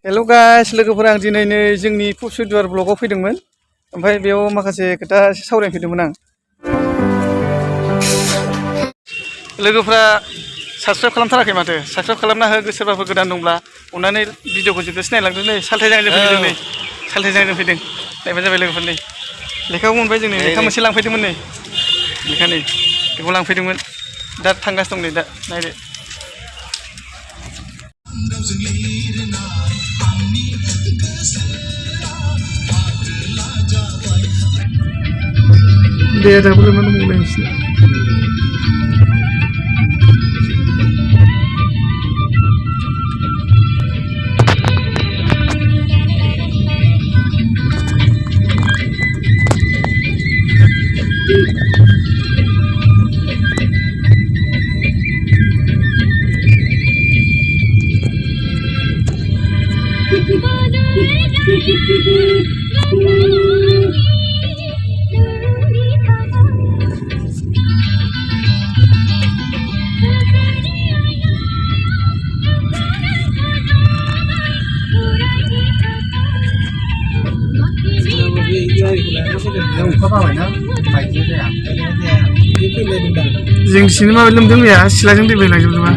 Hello' guys लोगोफोरा आं दिनै नै जोंनि फुसुदुवार ब्लगाव फैदोंमोन ओमफ्राय बेयाव माखासे खोथा सावरायनो फैदोंमोन आं लोगोफोरा साबस्क्राइब खालामथाराखै माथो साबस्क्राइब खालामना हो सोरबाफोर गोदान दंब्ला अन्नानै भिडिअखौ जोबजासे नायलांदो नै सालथाय जांजों फैदों नै सालथाय जांजों फैदों नायबानो जाबाय लोगोफोर नै लेखाखौ मोनबाय जों नै लेखा मोनसे लांफैदोंमोन नै लेखा नै बेखौ लांफैदोंमोन दा थांगासिनो दं नै दा नायदो दे दाबो लोमनानै दंबावलाय नोंसिना जों सिनि माबा लोमदों गैया सिलाजों दै बोहैलांजोबदोंबा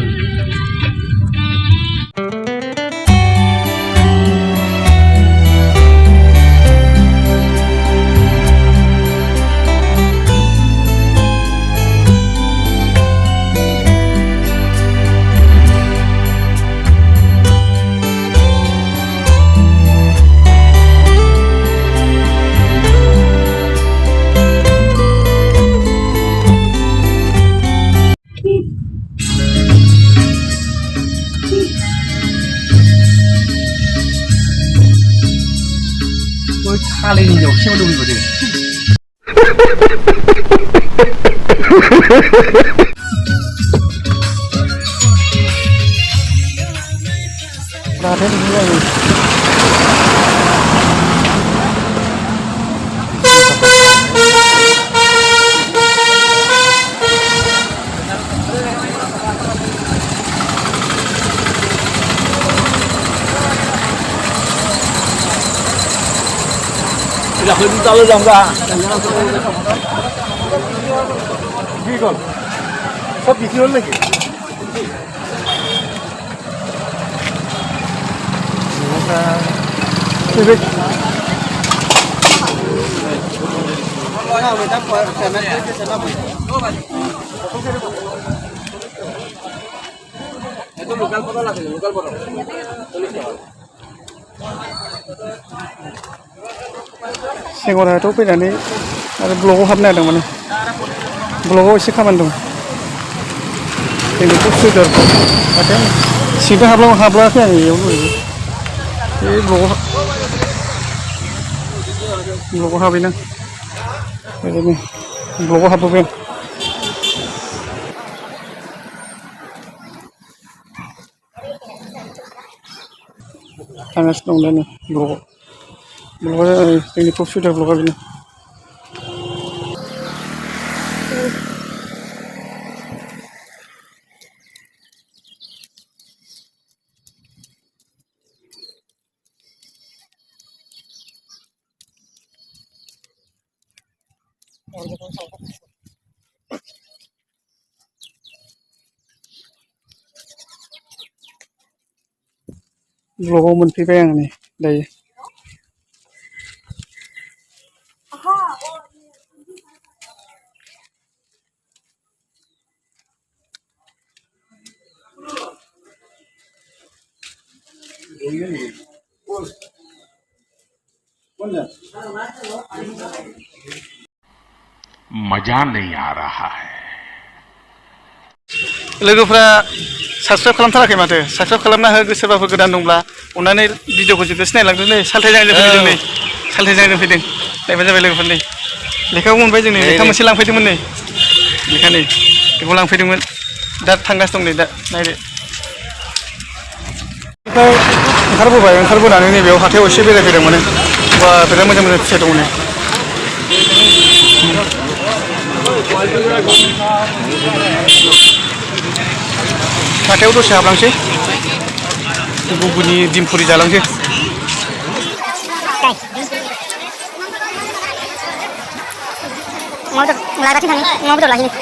Kali ini jauh sih udah begitu. Berada di sini. Tidak boleh tahu dong kak. Gigol. Kok video lagi? Sibuk. Itu lokal foto lagi, lokal foto. Tulis ya. सेंग्रायाथ' फैनानै आरो ब्लगाव हाबनो नागिरदों माने ब्लगाव एसे खामानि दं जोंनि फुसुदुवार हाथायाव सिंजों हाबलाङाखै आं बेयाव बे ब्लगाव हाबैना ओरैनो ब्लगाव हाबबोबाय आं थांगासिनो दं दा नै ब्लगाव जोंनि फुसुदुवार ब्लगा बेनो ब्लगाव मोनफैबाय आं नै दायो मजा नहीं आ रहा है लोगोफोरा साबस्क्राइब खालामथाराखै माथो साबस्क्राइब खालामना हो सोरबाफोर गोदान दंब्ला अन्नानै भिडिअखौ जोबजासे नायलांदो नै सालथाय जांजों फैदों नै सालथाय जांजों फैदों नायबानो जाबाय लोगोफोर नै लेखाखौ मोनबाय जों नै लेखा मोनसे लांफैदोंमोन नै लेखा नै बेखौ लांफैदोंमोन दा थांगासिनो दं नै दा नायदो ओंखारबोनानै नैबेयाव हाथायाव एसे बेरायफैदों माने बा बिराद मोजां मोजां फिथाइ दं नै हाथायाव दसे हाबलांसै गुगुनि दिमपुरि जालांसै mau betul mulai batin kami mau betul lagi nih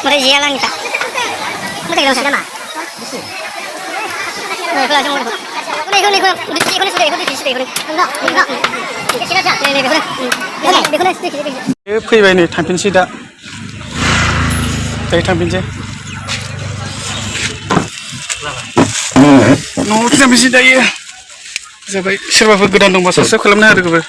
mereka jalan kita mereka jalan sana mereka langsung mereka फैबाय नै थांफिनसै दा दायो थांफिनसै न'आव थांफिनसै दायो जाबाय सोरबाफोर गोदान दंबा साबस्क्राइब खालामना होदो